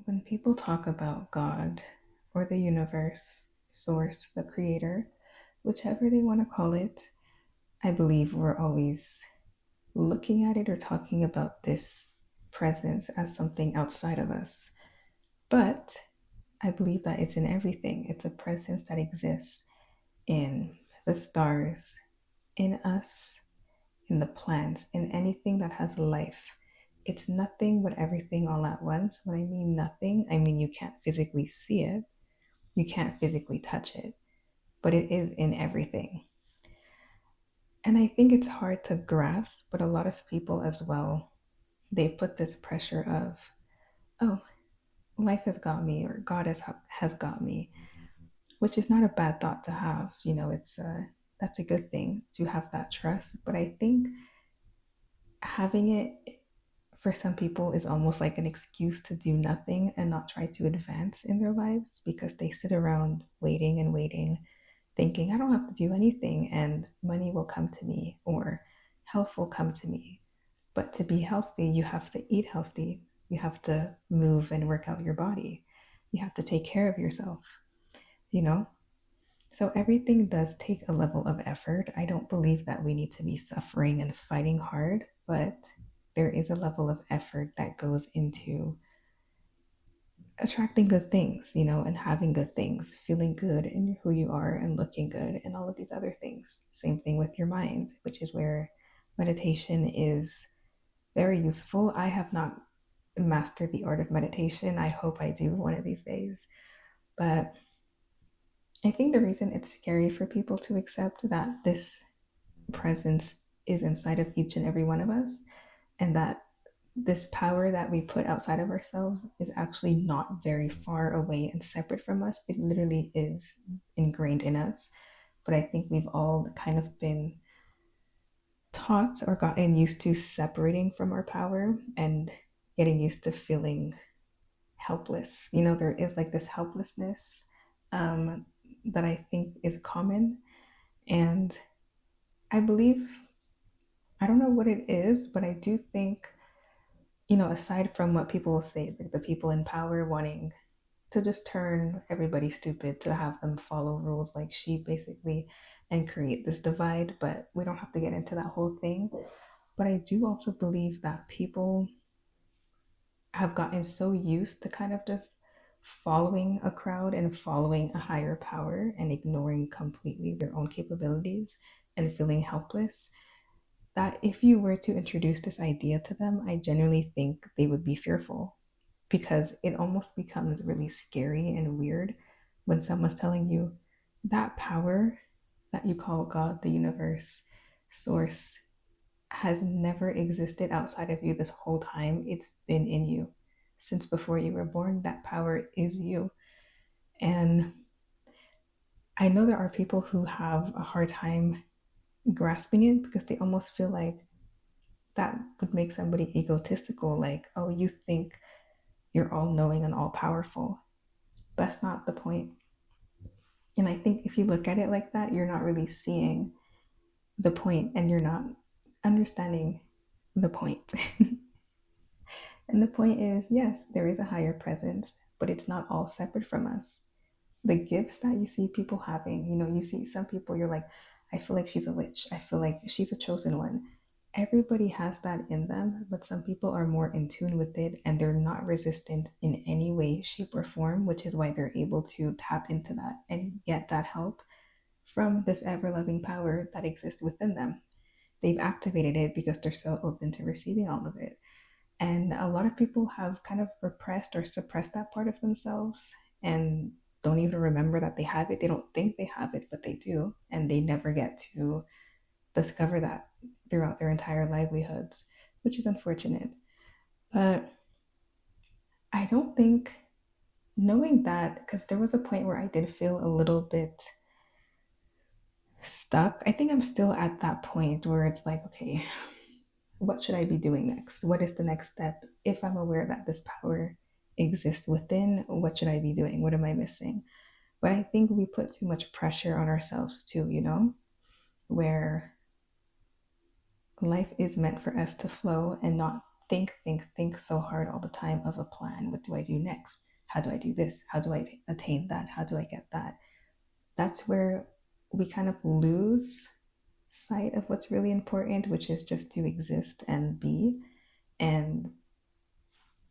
When people talk about God or the universe, source, the creator, whichever they want to call it, I believe we're always looking at it or talking about this presence as something outside of us. But I believe that it's in everything. It's a presence that exists in the stars, in us, in the plants, in anything that has life. It's nothing but everything all at once. When I mean nothing, I mean you can't physically see it, you can't physically touch it, but it is in everything. And I think it's hard to grasp, but a lot of people as well, they put this pressure of, oh, life has got me, or God has got me, which is not a bad thought to have. It's that's a good thing to have that trust. But I think having it for some people is almost like an excuse to do nothing and not try to advance in their lives because they sit around waiting and waiting, thinking, I don't have to do anything and money will come to me or health will come to me. But to be healthy, you have to eat healthy. You have to move and work out your body. You have to take care of yourself, you know? So everything does take a level of effort. I don't believe that we need to be suffering and fighting hard, but there is a level of effort that goes into attracting good things, and having good things, feeling good in who you are and looking good and all of these other things. Same thing with your mind, which is where meditation is very useful. I have not mastered the art of meditation. I hope I do one of these days. But I think the reason it's scary for people to accept that this presence is inside of each and every one of us, and that this power that we put outside of ourselves is actually not very far away and separate from us. It literally is ingrained in us. But I think we've all kind of been taught or gotten used to separating from our power and getting used to feeling helpless. There is like this helplessness um, that I think is common. And I believe, I don't know what it is, but I do think, aside from what people will say, like the people in power wanting to just turn everybody stupid, to have them follow rules like sheep, basically, and create this divide, but we don't have to get into that whole thing. But I do also believe that people have gotten so used to kind of just following a crowd and following a higher power and ignoring completely their own capabilities and feeling helpless that if you were to introduce this idea to them, I genuinely think they would be fearful because it almost becomes really scary and weird when someone's telling you that power that you call God, the universe, source, has never existed outside of you this whole time. It's been in you since before you were born. That power is you. And I know there are people who have a hard time grasping it because they almost feel like that would make somebody egotistical, like, oh, you think you're all knowing and all powerful. That's not the point. And I think if you look at it like that, you're not really seeing the point and you're not understanding the point. And the point is, yes, there is a higher presence, but it's not all separate from us. The gifts that you see people having, you see some people, you're like, I feel like she's a witch. I feel like she's a chosen one. Everybody has that in them, but some people are more in tune with it and they're not resistant in any way, shape, or form, which is why they're able to tap into that and get that help from this ever loving power that exists within them. They've activated it because they're so open to receiving all of it. And a lot of people have kind of repressed or suppressed that part of themselves and don't even remember that they have it. They don't think they have it, but they do. And they never get to discover that throughout their entire livelihoods, which is unfortunate. But I don't think knowing that, because there was a point where I did feel a little bit stuck. I think I'm still at that point where it's like, okay, what should I be doing next? What is the next step? If I'm aware that this power exists within, what should I be doing? What am I missing? But I think we put too much pressure on ourselves too, where life is meant for us to flow and not think so hard all the time of a plan. What do I do next? How do I do this? How do I attain that? How do I get that? That's where we kind of lose sight of what's really important, which is just to exist and be. And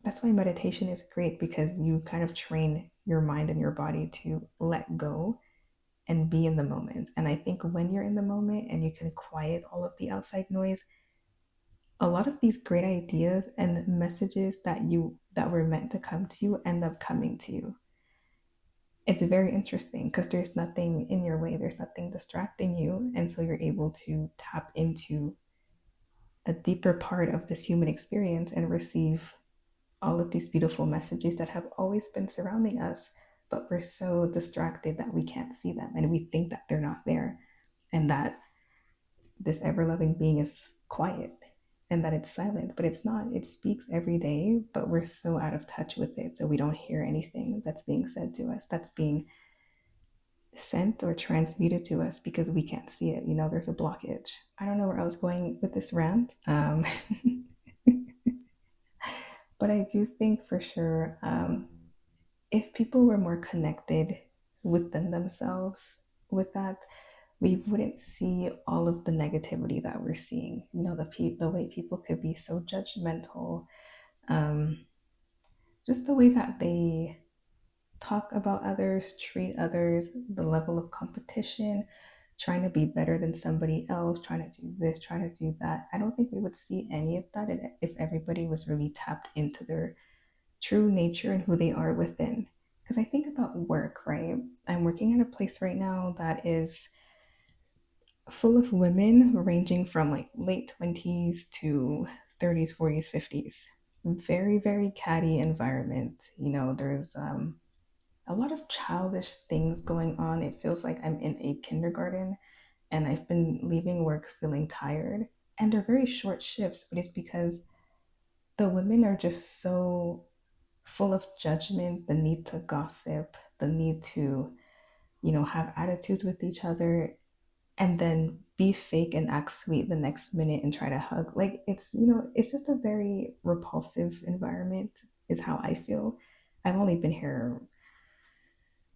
that's why meditation is great, because you kind of train your mind and your body to let go and be in the moment. And I think when you're in the moment and you can quiet all of the outside noise, a lot of these great ideas and messages that were meant to come to you end up coming to you. It's very interesting because there's nothing in your way, there's nothing distracting you, and so you're able to tap into a deeper part of this human experience and receive all of these beautiful messages that have always been surrounding us, but we're so distracted that we can't see them and we think that they're not there, and that this ever loving being is quiet and that it's silent, but it's not. It speaks every day, but we're so out of touch with it. So we don't hear anything that's being said to us, that's being sent or transmuted to us, because we can't see it. There's a blockage. I don't know where I was going with this rant. But I do think for sure, if people were more connected within themselves with that, we wouldn't see all of the negativity that we're seeing. The way people could be so judgmental, um, just the way that they talk about others, treat others, the level of competition, trying to be better than somebody else, trying to do this, trying to do that. I don't think we would see any of that if everybody was really tapped into their true nature and who they are within. Because I think about work, right? I'm working at a place right now that is full of women ranging from like late 20s to 30s, 40s, 50s. Very, very catty environment. There's a lot of childish things going on. It feels like I'm in a kindergarten, and I've been leaving work feeling tired. And they're very short shifts, but it's because the women are just so full of judgment, the need to gossip, the need to, have attitudes with each other, and then be fake and act sweet the next minute and try to hug. Like, it's just a very repulsive environment, is how I feel. I've only been here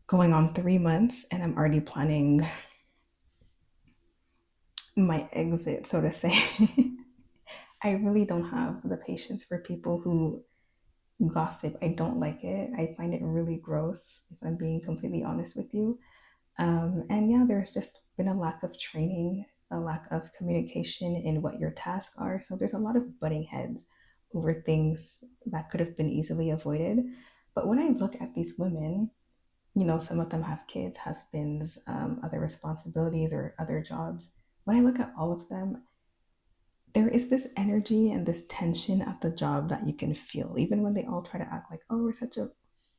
going on 3 months, and I'm already planning my exit, so to say. I really don't have the patience for people who gossip. I don't like it. I find it really gross, if I'm being completely honest with you. And yeah, there's just been a lack of training, a lack of communication in what your tasks are. So there's a lot of butting heads over things that could have been easily avoided. But when I look at these women, some of them have kids, husbands, other responsibilities, or other jobs. When I look at all of them, there is this energy and this tension at the job that you can feel, even when they all try to act like, oh, we're such a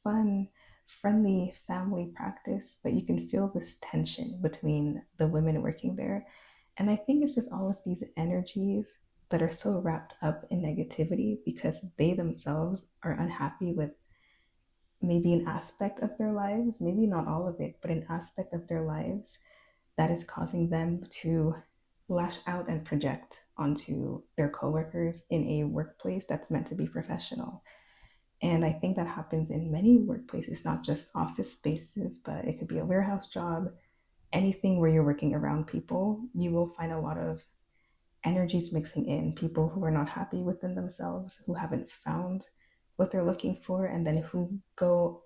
fun, friendly family practice, but you can feel this tension between the women working there. And I think it's just all of these energies that are so wrapped up in negativity because they themselves are unhappy with maybe an aspect of their lives, maybe not all of it, but an aspect of their lives that is causing them to lash out and project onto their coworkers in a workplace that's meant to be professional. And I think that happens in many workplaces, not just office spaces, but it could be a warehouse job, anything where you're working around people. You will find a lot of energies mixing in, people who are not happy within themselves, who haven't found what they're looking for, and then who go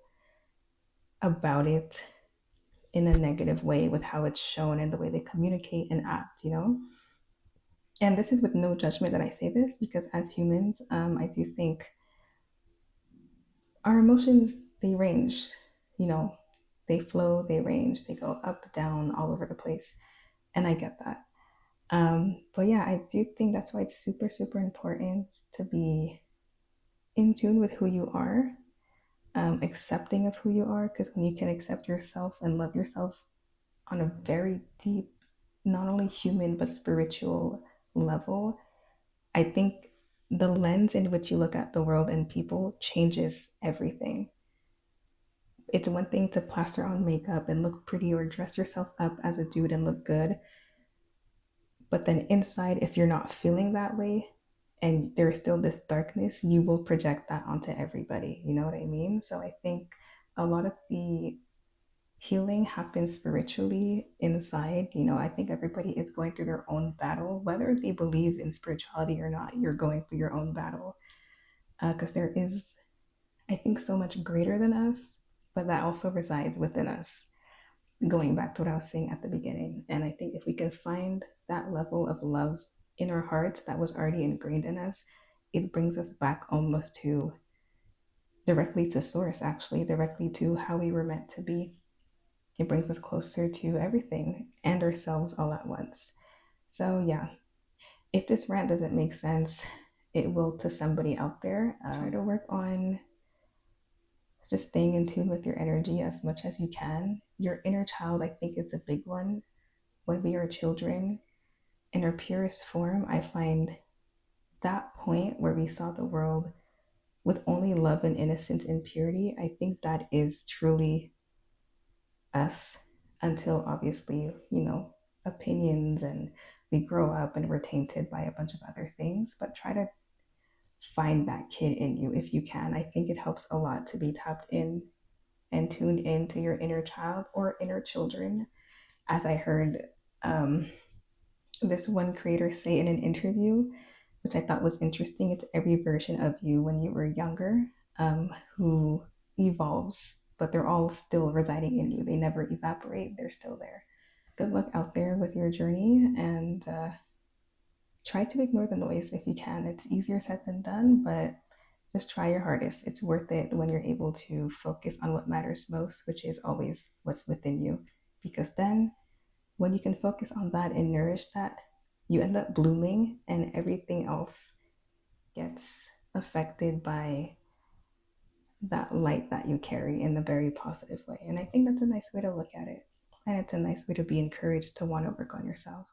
about it in a negative way with how it's shown and the way they communicate and act. And this is with no judgment that I say this, because as humans, I do think our emotions, they range, you know, they flow, they range, they go up, down, all over the place. And I get that. But yeah, I do think that's why it's super, super important to be in tune with who you are, accepting of who you are, because when you can accept yourself and love yourself on a very deep, not only human, but spiritual level, I think the lens in which you look at the world and people changes everything. It's one thing to plaster on makeup and look pretty or dress yourself up as a dude and look good. But then inside, if you're not feeling that way and there's still this darkness, you will project that onto everybody. You know what I mean? So I think a lot of the healing happens spiritually inside. I think everybody is going through their own battle, whether they believe in spirituality or not. You're going through your own battle because there is, I think, so much greater than us, but that also resides within us. Going back to what I was saying at the beginning. And I think if we can find that level of love in our hearts that was already ingrained in us, it brings us back almost to directly to source, actually, directly to how we were meant to be. It brings us closer to everything and ourselves all at once. So, yeah, if this rant doesn't make sense, it will to somebody out there. Try to work on just staying in tune with your energy as much as you can. Your inner child, I think, is a big one. When we are children, in our purest form, I find that point where we saw the world with only love and innocence and purity, I think that is truly us until obviously, opinions and we grow up and we're tainted by a bunch of other things. But try to find that kid in you if you can. I think it helps a lot to be tapped in and tuned into your inner child or inner children. As I heard um, this one creator say in an interview, which I thought was interesting. It's every version of you when you were younger who evolves, but they're all still residing in you. They never evaporate, they're still there. Good luck out there with your journey and try to ignore the noise if you can. It's easier said than done, but just try your hardest. It's worth it when you're able to focus on what matters most, which is always what's within you. Because then when you can focus on that and nourish that, you end up blooming and everything else gets affected by that light that you carry in a very positive way. And I think that's a nice way to look at it. And it's a nice way to be encouraged to want to work on yourself.